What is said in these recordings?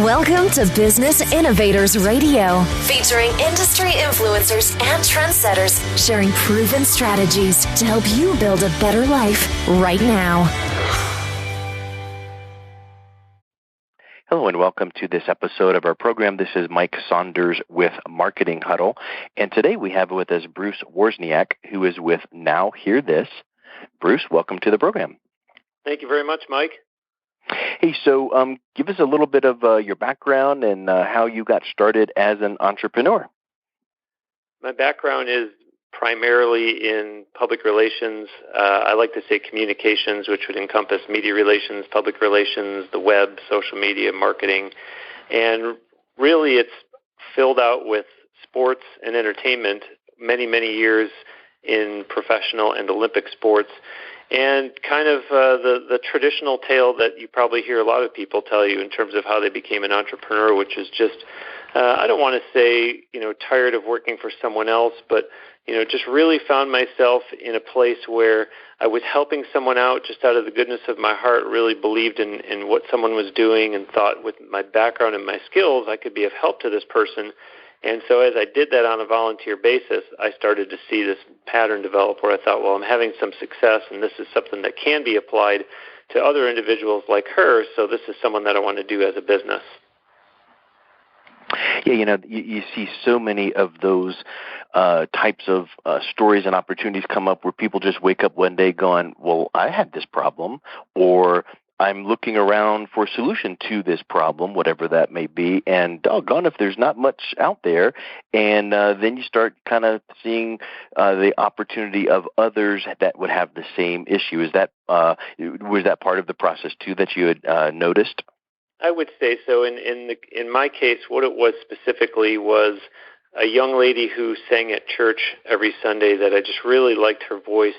Welcome to Business Innovators Radio, featuring industry influencers and trendsetters sharing proven strategies to help you build a better life right now. Hello and welcome to this episode of our program. This is Mike Saunders with Marketing Huddle, and today we have with us Bruce Wawrzyniak, who is with Now Hear This. Bruce, welcome to the program. Thank you very much, Mike. Hey, so give us a little bit of your background and how you got started as an entrepreneur. My background is primarily in public relations. I like to say communications, which would encompass media relations, public relations, the web, social media, marketing. And really it's filled out with sports and entertainment, many, many years in professional and Olympic sports. And kind of the traditional tale that you probably hear a lot of people tell you in terms of how they became an entrepreneur, which is just, I don't want to say, tired of working for someone else, but, just really found myself in a place where I was helping someone out just out of the goodness of my heart, really believed in what someone was doing and thought with my background and my skills, I could be of help to this person. And so as I did that on a volunteer basis, I started to see this pattern develop where I thought, well, I'm having some success, and this is something that can be applied to other individuals like her, so this is someone that I want to do as a business. Yeah, you see so many of those types of stories and opportunities come up where people just wake up one day going, well, I had this problem, or I'm looking around for a solution to this problem, whatever that may be, and doggone if there's not much out there. And then you start kind of seeing the opportunity of others that would have the same issue. Was that part of the process too that you had noticed? I would say so. In my case, what it was specifically was a young lady who sang at church every Sunday that I just really liked her voice,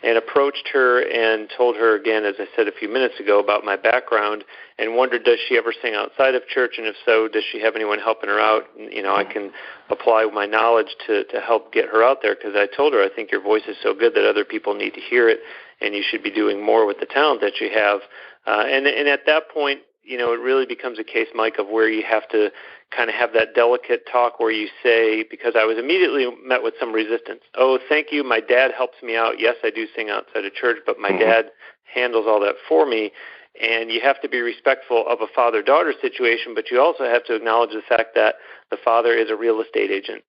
and approached her and told her again, as I said a few minutes ago, about my background and wondered, does she ever sing outside of church? And if so, does she have anyone helping her out? I can apply my knowledge to help get her out there, because I told her, I think your voice is so good that other people need to hear it, and you should be doing more with the talent that you have. And at that point, it really becomes a case, Mike, of where you have to kind of have that delicate talk where you say, because I was immediately met with some resistance. Oh, thank you. My dad helps me out. Yes, I do sing outside of church, but my dad handles all that for me. And you have to be respectful of a father-daughter situation, but you also have to acknowledge the fact that the father is a real estate agent.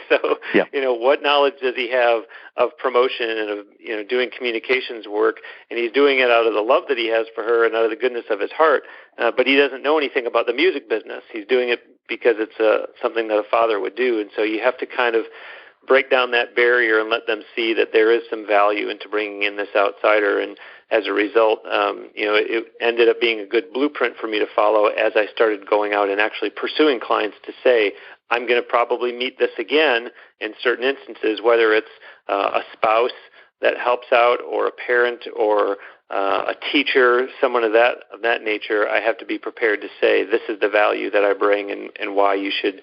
So, yeah. What knowledge does he have of promotion and of, doing communications work? And he's doing it out of the love that he has for her and out of the goodness of his heart. But he doesn't know anything about the music business. He's doing it because it's something that a father would do. And so you have to kind of break down that barrier and let them see that there is some value into bringing in this outsider. And as a result, it ended up being a good blueprint for me to follow as I started going out and actually pursuing clients to say, I'm going to probably meet this again in certain instances, whether it's a spouse that helps out or a parent or a teacher, someone of that nature. I have to be prepared to say, this is the value that I bring and why you should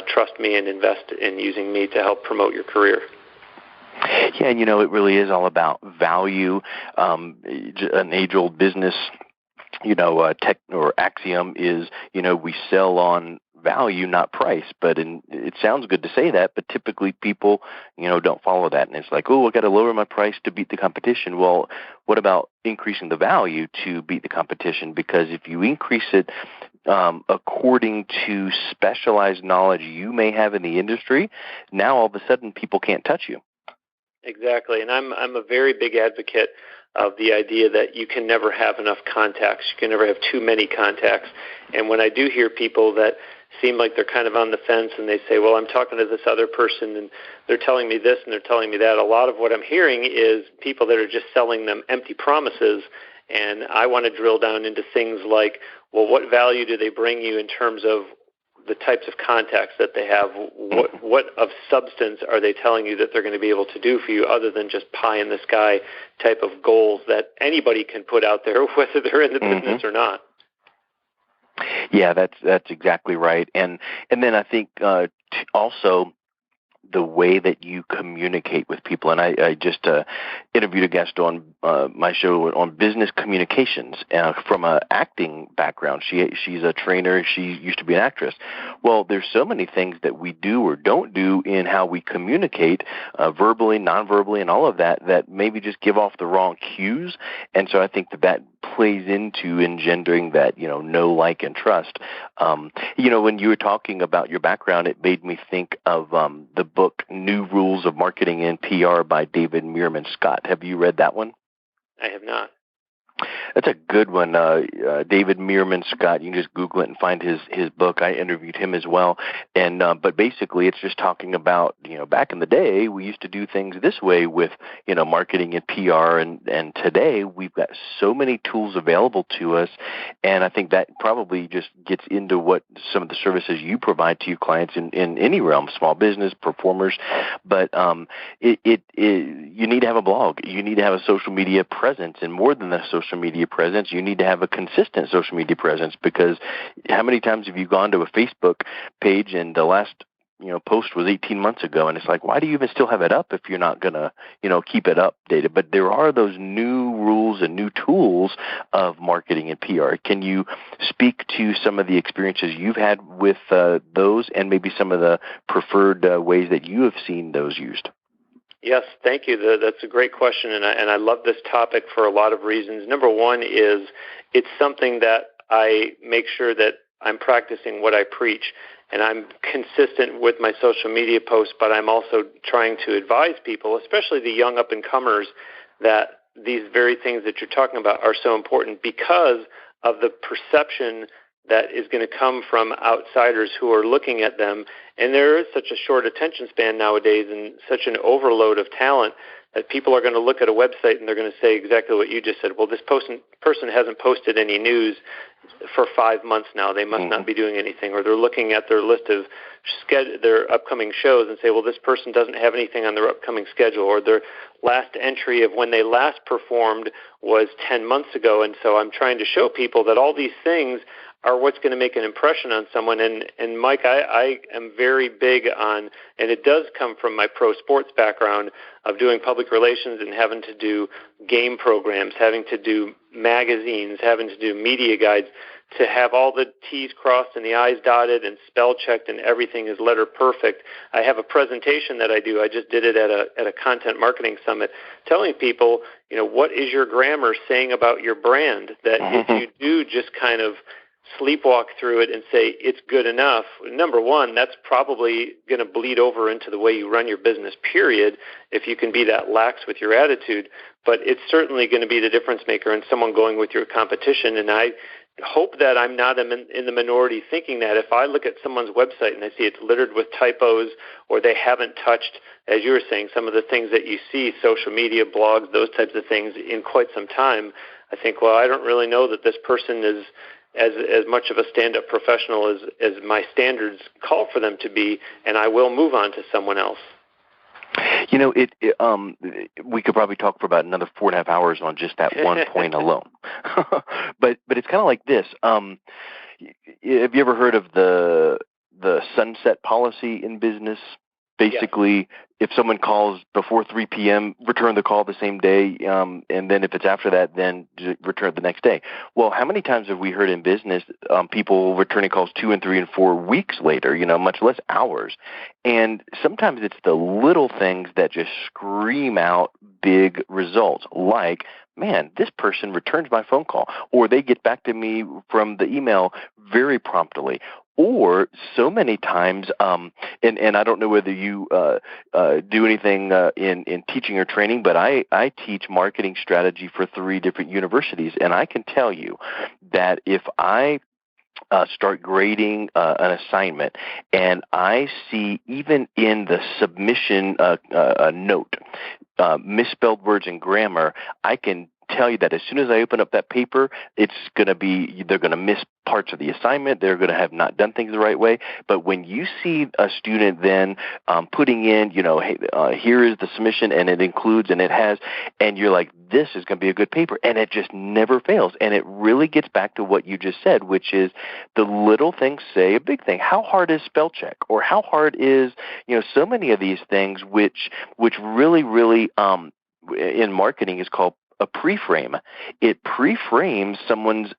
trust me and invest in using me to help promote your career. Yeah, and it really is all about value. An age-old business, tech or axiom is, we sell on value, not price. But it sounds good to say that, but typically people, don't follow that. And it's like, oh, I got to lower my price to beat the competition. Well, what about increasing the value to beat the competition? Because if you increase it according to specialized knowledge you may have in the industry, now all of a sudden people can't touch you. Exactly, and I'm a very big advocate of the idea that you can never have enough contacts. You can never have too many contacts. And when I do hear people that seem like they're kind of on the fence and they say, well, I'm talking to this other person and they're telling me this and they're telling me that, a lot of what I'm hearing is people that are just selling them empty promises. And I want to drill down into things like, well, what value do they bring you in terms of the types of contacts that they have? What of substance are they telling you that they're going to be able to do for you other than just pie-in-the-sky type of goals that anybody can put out there, whether they're in the business or not? Yeah, that's exactly right. And then I think also the way that you communicate with people. And I just interviewed a guest on my show on business communications from an acting background. She's a trainer. She used to be an actress. Well, there's so many things that we do or don't do in how we communicate, verbally, non-verbally, and all of that, that maybe just give off the wrong cues. And so I think that plays into engendering that, know, like, and trust. When you were talking about your background, it made me think of the book New Rules of Marketing and PR by David Meerman Scott. Have you read that one? I have not. That's a good one. David Meerman Scott, you can just Google it and find his book. I interviewed him as well. And but basically it's just talking about, back in the day, we used to do things this way with, marketing and PR. And today we've got so many tools available to us. And I think that probably just gets into what some of the services you provide to your clients in any realm, small business, performers. But you need to have a blog. You need to have a social media presence. And more than a social media presence, you need to have a consistent social media presence, because how many times have you gone to a Facebook page and the last post was 18 months ago, and it's like, why do you even still have it up if you're not going to keep it updated? But there are those new rules and new tools of marketing and PR. Can you speak to some of the experiences you've had with those, and maybe some of the preferred ways that you have seen those used? Yes, thank you. That's a great question, and I love this topic for a lot of reasons. Number one is it's something that I make sure that I'm practicing what I preach, and I'm consistent with my social media posts, but I'm also trying to advise people, especially the young up-and-comers, that these very things that you're talking about are so important because of the perception that is going to come from outsiders who are looking at them. And there is such a short attention span nowadays and such an overload of talent that people are going to look at a website and they're going to say exactly what you just said. Well, this person hasn't posted any news for 5 months now. They must not be doing anything. Or they're looking at their list of their upcoming shows and say, well, this person doesn't have anything on their upcoming schedule. Or their last entry of when they last performed was 10 months ago. And so I'm trying to show people that all these things are what's going to make an impression on someone. And Mike, I am very big on, and it does come from my pro sports background of doing public relations and having to do game programs, having to do magazines, having to do media guides, to have all the T's crossed and the I's dotted and spell checked and everything is letter perfect. I have a presentation that I do. I just did it at a content marketing summit, telling people, what is your grammar saying about your brand? That if you do just kind of sleepwalk through it and say it's good enough, number one, that's probably going to bleed over into the way you run your business, period, if you can be that lax with your attitude. But it's certainly going to be the difference maker in someone going with your competition. And I hope that I'm not in the minority thinking that if I look at someone's website and I see it's littered with typos, or they haven't touched, as you were saying, some of the things that you see, social media, blogs, those types of things, in quite some time, I think, well, I don't really know that this person is as much of a stand-up professional as my standards call for them to be, and I will move on to someone else. We could probably talk for about another 4.5 hours on just that one point alone. But it's kind of like this. Have you ever heard of the sunset policy in business? Basically, if someone calls before 3 p.m., return the call the same day, and then if it's after that, then return the next day. Well, how many times have we heard in business people returning calls 2 and 3 and 4 weeks later, much less hours? And sometimes it's the little things that just scream out big results, like, man, this person returns my phone call, or they get back to me from the email very promptly. Or so many times, and I don't know whether you do anything in teaching or training, but I teach marketing strategy for 3 different universities, and I can tell you that if I start grading an assignment and I see even in the submission note misspelled words and grammar, I can tell you that as soon as I open up that paper, it's going to be, they're going to misplace parts of the assignment. They're going to have not done things the right way. But when you see a student then putting in, hey, here is the submission, and it includes, and it has, and you're like, this is going to be a good paper, and it just never fails. And it really gets back to what you just said, which is the little things say a big thing. How hard is spell check, or how hard is, so many of these things, which really, really, in marketing is called a pre-frame. It pre-frames someone's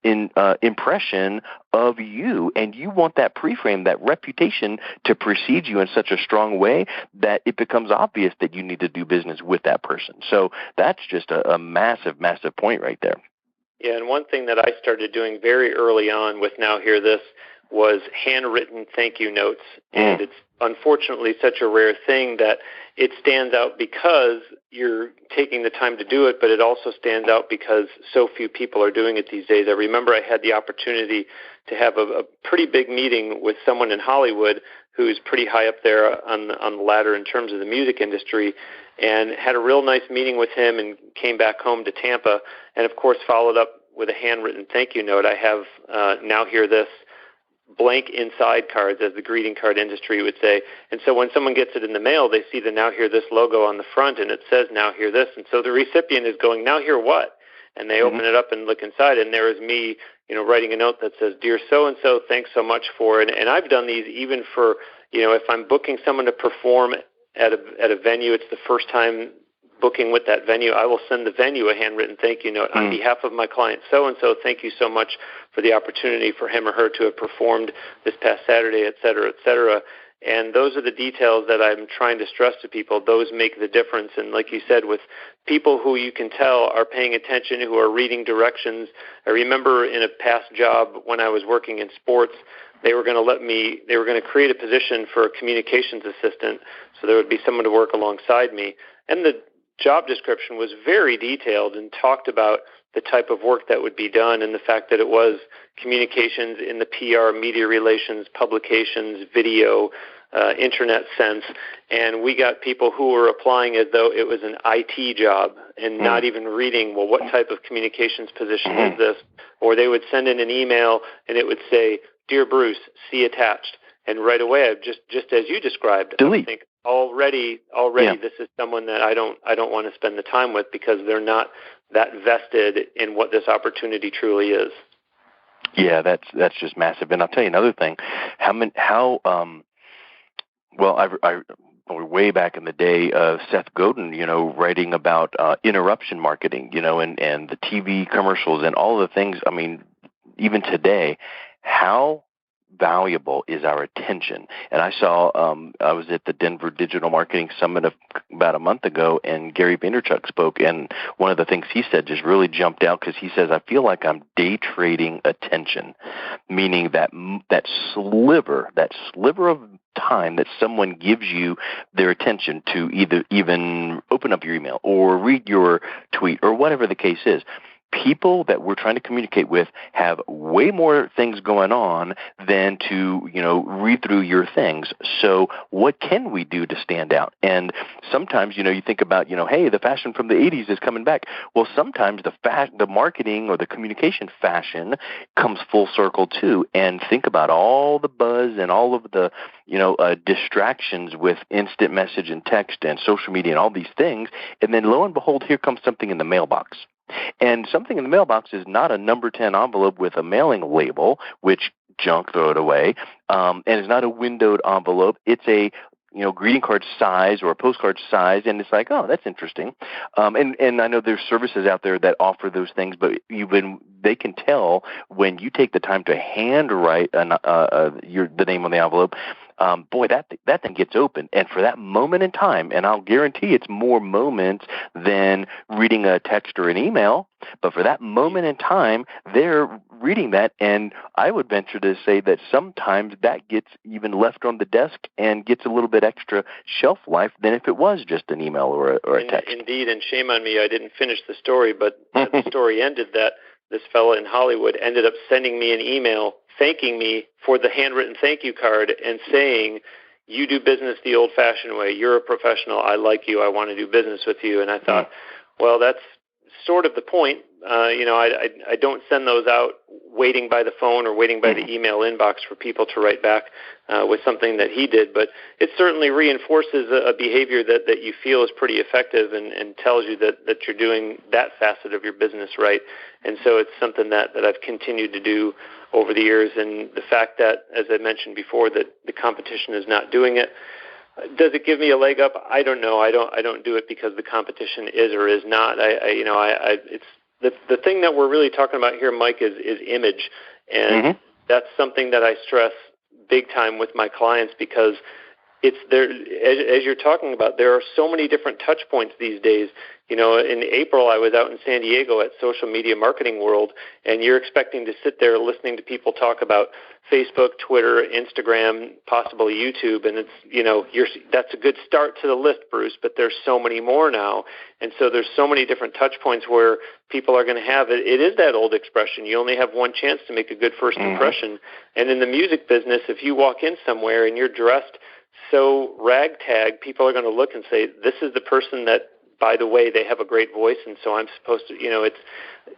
impression of you, and you want that pre-frame, that reputation, to precede you in such a strong way that it becomes obvious that you need to do business with that person. So that's just a massive, massive point right there. Yeah, and one thing that I started doing very early on with Now Hear This was handwritten thank you notes, and it's unfortunately such a rare thing that it stands out because you're taking the time to do it, but it also stands out because so few people are doing it these days. I remember I had the opportunity to have a pretty big meeting with someone in Hollywood who's pretty high up there on the ladder in terms of the music industry, and had a real nice meeting with him and came back home to Tampa, and of course followed up with a handwritten thank you note. I have Now Hear This blank inside cards, as the greeting card industry would say. And so when someone gets it in the mail, they see the Now Hear This logo on the front, and it says Now Hear This. And so the recipient is going, now hear what? And they open it up and look inside, and there is me, writing a note that says, Dear so-and-so, thanks so much for it. And I've done these even for, if I'm booking someone to perform at a venue, it's the first time booking with that venue, I will send the venue a handwritten thank you note on behalf of my client so-and-so. Thank you so much for the opportunity for him or her to have performed this past Saturday, et cetera, et cetera. And those are the details that I'm trying to stress to people. Those make the difference. And like you said, with people who you can tell are paying attention, who are reading directions. I remember in a past job when I was working in sports, they were going to create a position for a communications assistant, so there would be someone to work alongside me. And the job description was very detailed and talked about the type of work that would be done and the fact that it was communications in the PR, media relations, publications, video, internet sense. And we got people who were applying as though it was an IT job and not even reading, well, what type of communications position is this? Or they would send in an email and it would say, Dear Bruce, see attached. And right away, I've just as you described, delete. I think already, this is someone that I don't want to spend the time with because they're not that vested in what this opportunity truly is. Yeah, that's just massive. And I'll tell you another thing. Way back in the day, Seth Godin, writing about interruption marketing, and the TV commercials and all the things. I mean, even today, how valuable is our attention? And I saw, I was at the Denver Digital Marketing Summit about a month ago, and Gary Vaynerchuk spoke, and one of the things he said just really jumped out because he says, I feel like I'm day trading attention, meaning that sliver of time that someone gives you their attention to either even open up your email or read your tweet or whatever the case is. People that we're trying to communicate with have way more things going on than to, read through your things. So what can we do to stand out? And sometimes, you think about, hey, the fashion from the 80s is coming back. Well, sometimes the marketing or the communication fashion comes full circle too. And think about all the buzz and all of the, distractions with instant message and text and social media and all these things. And then lo and behold, here comes something in the mailbox. And something in the mailbox is not a number 10 envelope with a mailing label, which junk, throw it away, and it's not a windowed envelope. It's a greeting card size or a postcard size, and it's like, oh, that's interesting. And I know there's services out there that offer those things, but they can tell when you take the time to handwrite the name on the envelope. Boy, that thing gets open. And for that moment in time, and I'll guarantee it's more moments than reading a text or an email, but for that moment in time, they're reading that. And I would venture to say that sometimes that gets even left on the desk and gets a little bit extra shelf life than if it was just an email or a text. Indeed, and shame on me, I didn't finish the story, but the story ended that this fellow in Hollywood ended up sending me an email thanking me for the handwritten thank you card and saying, you do business the old-fashioned way. You're a professional. I like you. I want to do business with you. And I thought, well, that's sort of the point. I don't send those out waiting by the phone or waiting by the email inbox for people to write back with something that he did. But it certainly reinforces a behavior that you feel is pretty effective and tells you that you're doing that facet of your business right. And so it's something that I've continued to do over the years. And the fact that, as I mentioned before, that the competition is not doing it, does it give me a leg up? I don't know. I don't do it because the competition is or is not. It's the thing that we're really talking about here, Mike, is image, and that's something that I stress big time with my clients because it's there. As you're talking about, there are so many different touch points these days. In April, I was out in San Diego at Social Media Marketing World, and you're expecting to sit there listening to people talk about Facebook, Twitter, Instagram, possibly YouTube, and that's a good start to the list, Bruce, but there's so many more now, and so there's so many different touch points where people are going to have it. It is that old expression, you only have one chance to make a good first impression, and in the music business, if you walk in somewhere and you're dressed so ragtag, people are going to look and say, this is the person that, by the way, they have a great voice, and so I'm supposed to,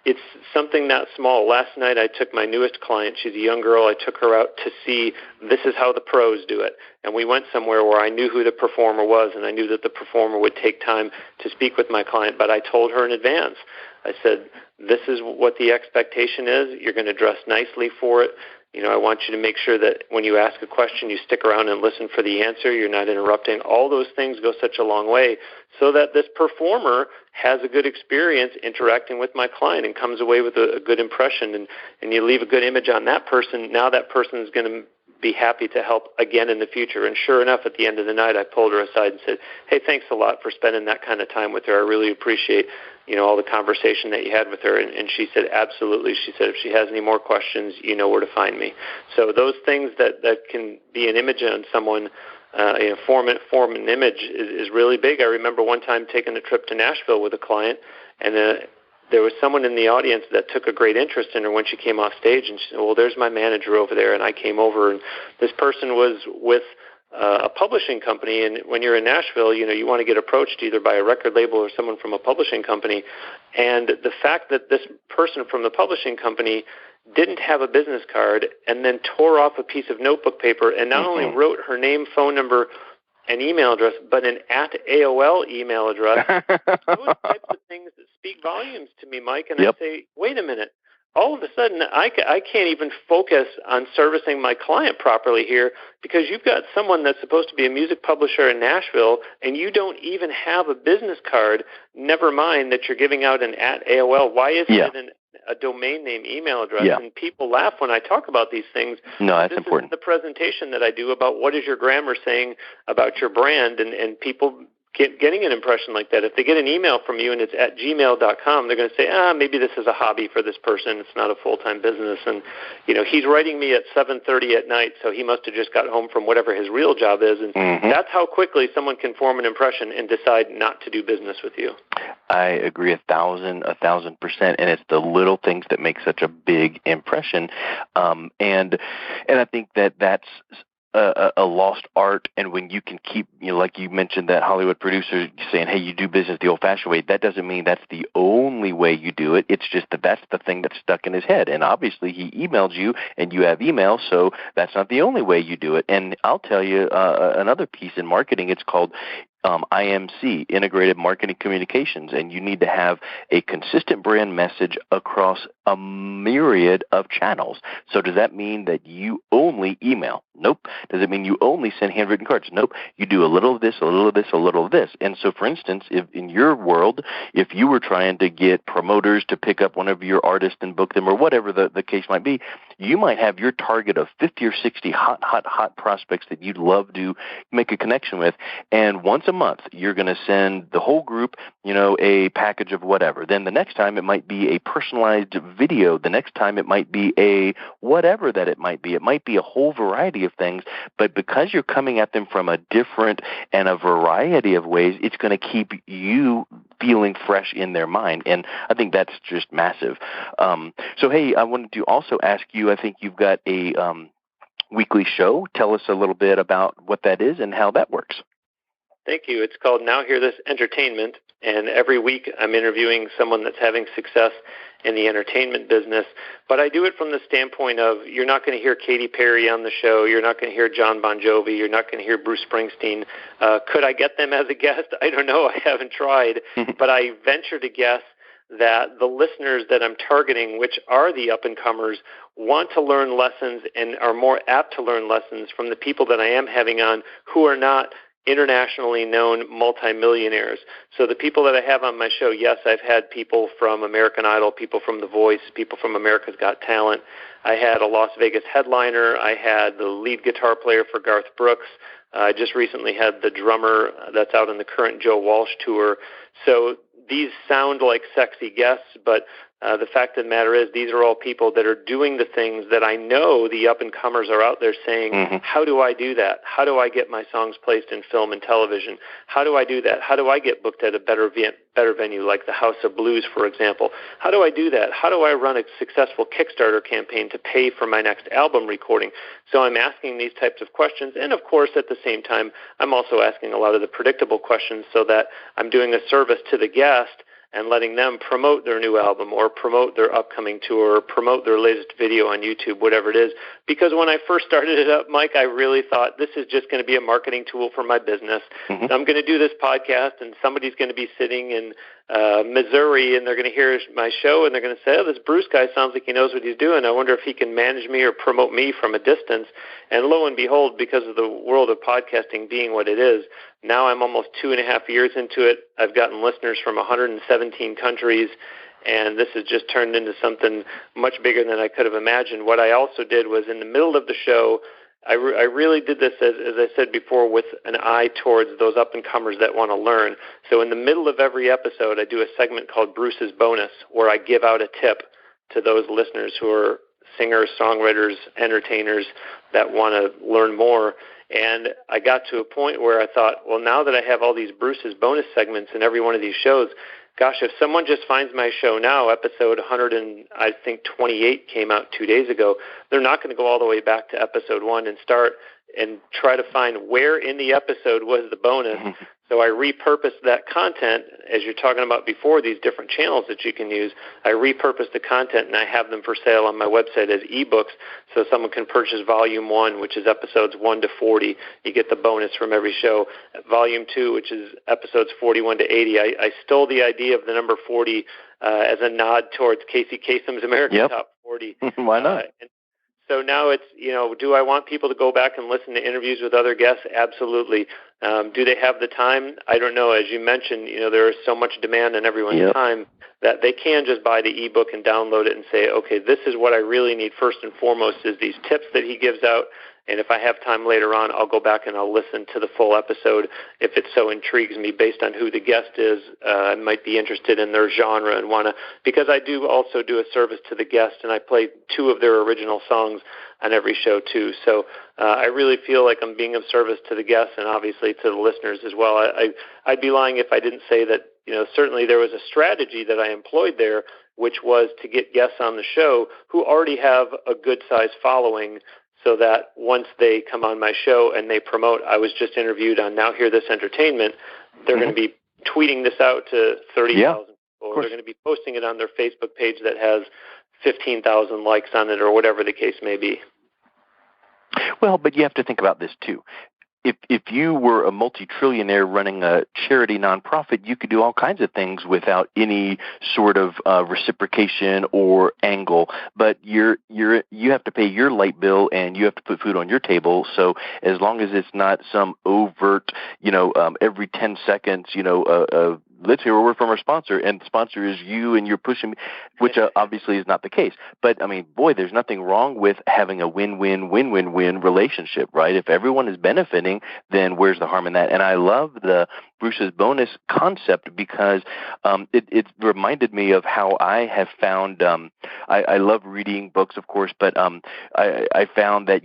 it's something that small. Last night I took my newest client. She's a young girl. I took her out to see this is how the pros do it. And we went somewhere where I knew who the performer was, and I knew that the performer would take time to speak with my client, but I told her in advance. I said, this is what the expectation is. You're going to dress nicely for it. I want you to make sure that when you ask a question, you stick around and listen for the answer. You're not interrupting. All those things go such a long way so that this performer has a good experience interacting with my client and comes away with a good impression. And you leave a good image on that person. Now that person is going to be happy to help again in the future. And sure enough, at the end of the night, I pulled her aside and said, hey, thanks a lot for spending that kind of time with her. I really appreciate all the conversation that you had with her. And she said, absolutely. She said, if she has any more questions, you know where to find me. So those things that can be an image on someone, form an image is really big. I remember one time taking a trip to Nashville with a client, and there was someone in the audience that took a great interest in her when she came off stage, and she said, well, there's my manager over there, and I came over, and this person was with a publishing company, and when you're in Nashville, you want to get approached either by a record label or someone from a publishing company, and the fact that this person from the publishing company didn't have a business card and then tore off a piece of notebook paper and not only wrote her name, phone number, and email address, but an @AOL email address, those types of things that speak volumes to me, Mike, and I say, wait a minute. All of a sudden, I can't even focus on servicing my client properly here because you've got someone that's supposed to be a music publisher in Nashville, and you don't even have a business card, never mind that you're giving out an @AOL. Why isn't it a domain name email address? And people laugh when I talk about these things. No, that's this important. This is the presentation that I do about what is your grammar saying about your brand, and people getting an impression like that. If they get an email from you and it's @gmail.com, they're going to say, maybe this is a hobby for this person. It's not a full-time business. And, he's writing me at 7:30 at night, so he must have just got home from whatever his real job is. And that's how quickly someone can form an impression and decide not to do business with you. I agree 1,000%. And it's the little things that make such a big impression. And I think that's a lost art, and when you can keep, like you mentioned, that Hollywood producer saying, hey, you do business the old-fashioned way, that doesn't mean that's the only way you do it. It's just that's the thing that's stuck in his head. And obviously he emailed you, and you have email, so that's not the only way you do it. And I'll tell you another piece in marketing. It's called IMC, Integrated Marketing Communications, and you need to have a consistent brand message across a myriad of channels. So does that mean that you only email? Nope. Does it mean you only send handwritten cards? Nope. You do a little of this, a little of this, a little of this. And so, for instance, if in your world, if you were trying to get promoters to pick up one of your artists and book them or whatever the case might be, you might have your target of 50 or 60 hot prospects that you'd love to make a connection with, and once a month you're going to send the whole group, a package of whatever. Then the next time it might be a personalized video. The next time it might be a whatever that it might be. It might be a whole variety of things, but because you're coming at them from a different and a variety of ways, it's going to keep you feeling fresh in their mind. And I think that's just massive. So, hey, I wanted to also ask you, I think you've got a weekly show. Tell us a little bit about what that is and how that works. Thank you. It's called Now Hear This Entertainment, and every week I'm interviewing someone that's having success in the entertainment business. But I do it from the standpoint of you're not going to hear Katy Perry on the show. You're not going to hear John Bon Jovi. You're not going to hear Bruce Springsteen. Could I get them as a guest? I don't know. I haven't tried. But I venture to guess that the listeners that I'm targeting, which are the up-and-comers, want to learn lessons and are more apt to learn lessons from the people that I am having on who are not internationally known multimillionaires. So the people that I have on my show, yes, I've had people from American Idol, people from The Voice, people from America's Got Talent. I had a Las Vegas headliner. I had the lead guitar player for Garth Brooks. I just recently had the drummer that's out on the current Joe Walsh tour. So these sound like sexy guests, but the fact of the matter is these are all people that are doing the things that I know the up-and-comers are out there saying, how do I do that? How do I get my songs placed in film and television? How do I do that? How do I get booked at a better venue like the House of Blues, for example? How do I do that? How do I run a successful Kickstarter campaign to pay for my next album recording? So I'm asking these types of questions, and of course at the same time I'm also asking a lot of the predictable questions so that I'm doing a service to the guest and letting them promote their new album or promote their upcoming tour or promote their latest video on YouTube, whatever it is. Because when I first started it up, Mike, I really thought this is just going to be a marketing tool for my business. I'm going to do this podcast, and somebody's going to be sitting in Missouri, and they're going to hear my show, and they're going to say, oh, this Bruce guy sounds like he knows what he's doing. I wonder if he can manage me or promote me from a distance. And lo and behold, because of the world of podcasting being what it is, now I'm almost 2.5 years into it. I've gotten listeners from 117 countries, and this has just turned into something much bigger than I could have imagined. What I also did was in the middle of the show, I really did this, as I said before, with an eye towards those up-and-comers that want to learn. So in the middle of every episode, I do a segment called Bruce's Bonus, where I give out a tip to those listeners who are singers, songwriters, entertainers that want to learn more. And I got to a point where I thought, well, now that I have all these Bruce's bonus segments in every one of these shows, gosh, if someone just finds my show now, episode 128 came out 2 days ago, they're not going to go all the way back to episode 1 and start and try to find where in the episode was the bonus. So I repurposed that content, as you're talking about before, these different channels that you can use. I repurposed the content, and I have them for sale on my website as ebooks, so someone can purchase Volume 1, which is episodes 1 to 40. You get the bonus from every show. Volume 2, which is episodes 41 to 80. I stole the idea of the number 40 as a nod towards Casey Kasem's American Top 40. Why not? So now it's, do I want people to go back and listen to interviews with other guests? Absolutely. Do they have the time? I don't know. As you mentioned, there is so much demand on everyone's time that they can just buy the ebook and download it and say, okay, this is what I really need first and foremost is these tips that he gives out. And if I have time later on, I'll go back and I'll listen to the full episode if it so intrigues me based on who the guest is. I might be interested in their genre and want to, because I do also do a service to the guest, and I play 2 of their original songs on every show too. So I really feel like I'm being of service to the guests and obviously to the listeners as well. I'd be lying if I didn't say that, certainly there was a strategy that I employed there, which was to get guests on the show who already have a good-sized following, so that once they come on my show and they promote, I was just interviewed on Now Hear This Entertainment, they're going to be tweeting this out to 30,000 people, or they're going to be posting it on their Facebook page that has 15,000 likes on it, or whatever the case may be. Well, but you have to think about this too. If you were a multi-trillionaire running a charity nonprofit, you could do all kinds of things without any sort of reciprocation or angle. But you have to pay your light bill and you have to put food on your table. So as long as it's not some overt, every 10 seconds, let's hear a word from our sponsor, and the sponsor is you, and you're pushing, which obviously is not the case. But, I mean, boy, there's nothing wrong with having a win-win relationship, right? If everyone is benefiting, then where's the harm in that? And I love the Bruce's bonus concept because it reminded me of how I have found I love reading books, of course, but I found that,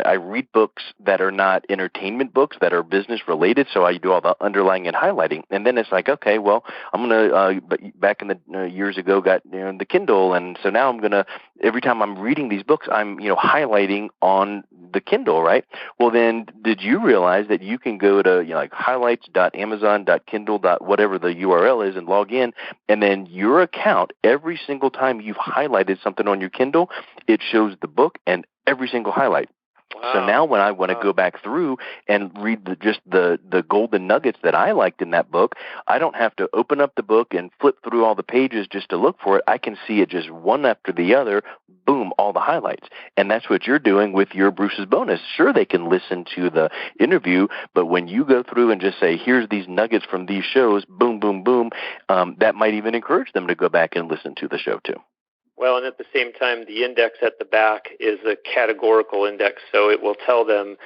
I read books that are not entertainment books, that are business-related, so I do all the underlying and highlighting. And then it's like, okay, well, I'm going to, back in the years ago, got the Kindle, and so now I'm going to, every time I'm reading these books, I'm, highlighting on the Kindle, right? Well, then did you realize that you can go to like highlights.amazon.kindle. whatever the URL is and log in, and then your account, every single time you've highlighted something on your Kindle, it shows the book and every single highlight. Wow. So now when I want to go back through and read the golden nuggets that I liked in that book, I don't have to open up the book and flip through all the pages just to look for it. I can see it just one after the other, boom, all the highlights. And that's what you're doing with your Bruce's Bonus. Sure, they can listen to the interview, but when you go through and just say, here's these nuggets from these shows, boom, boom, boom, that might even encourage them to go back and listen to the show too. Well, and at the same time, the index at the back is a categorical index, so it will tell them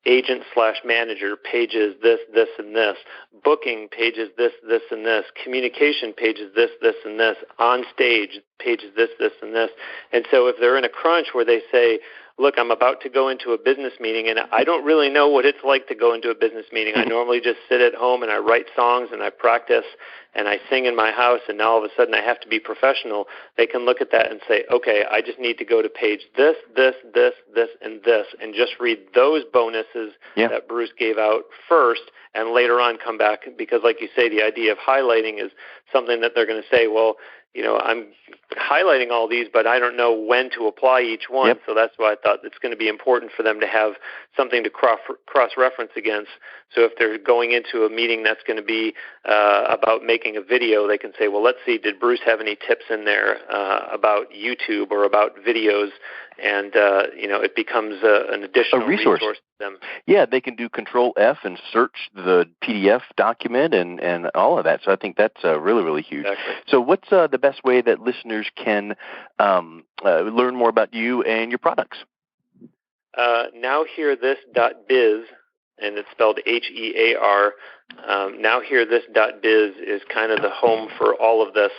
agent/manager pages this, and this, booking pages this, and this, communication pages this, and this, on stage pages this, and this. And so if they're in a crunch where they say, look, I'm about to go into a business meeting, and I don't really know what it's like to go into a business meeting. I normally just sit at home and I write songs and I practice and I sing in my house, and now all of a sudden I have to be professional. They can look at that and say, okay, I just need to go to page this, and this, and just read those bonuses that Bruce gave out first, and later on come back, because like you say, the idea of highlighting is something that they're going to say, well, I'm highlighting all these, but I don't know when to apply each one. Yep. So that's why I thought it's going to be important for them to have something to cross-reference against. So if they're going into a meeting that's going to be about making a video, they can say, well, let's see, did Bruce have any tips in there about YouTube or about videos? And, it becomes an additional resource to them. Yeah, they can do Control F and search the PDF document and all of that. So I think that's really, really huge. Exactly. So what's the best way that listeners can learn more about you and your products? Nowhearthis.biz, and it's spelled HEAR. Nowhearthis.biz is kind of the home for all of this.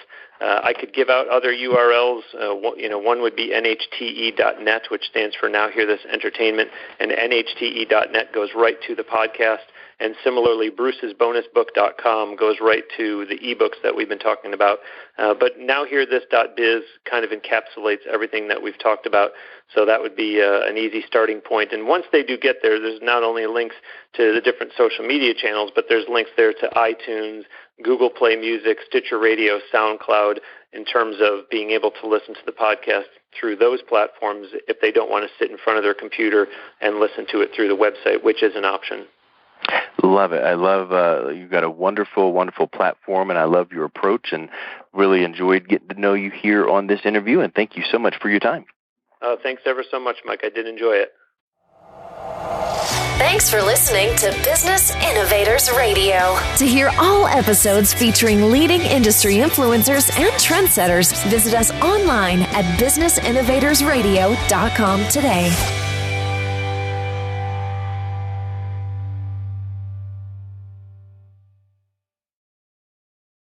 I could give out other URLs. One would be nhte.net, which stands for Now Hear This Entertainment, and nhte.net goes right to the podcast. And similarly, brucesbonusbook.com goes right to the ebooks that we've been talking about. But nowhearthis.biz kind of encapsulates everything that we've talked about. So that would be an easy starting point. And once they do get there, there's not only links to the different social media channels, but there's links there to iTunes, Google Play Music, Stitcher Radio, SoundCloud, in terms of being able to listen to the podcast through those platforms if they don't want to sit in front of their computer and listen to it through the website, which is an option. Love it. I love you've got a wonderful, wonderful platform, and I love your approach and really enjoyed getting to know you here on this interview, and thank you so much for your time. Thanks ever so much, Mike. I did enjoy it. Thanks for listening to Business Innovators Radio. To hear all episodes featuring leading industry influencers and trendsetters, visit us online at businessinnovatorsradio.com today.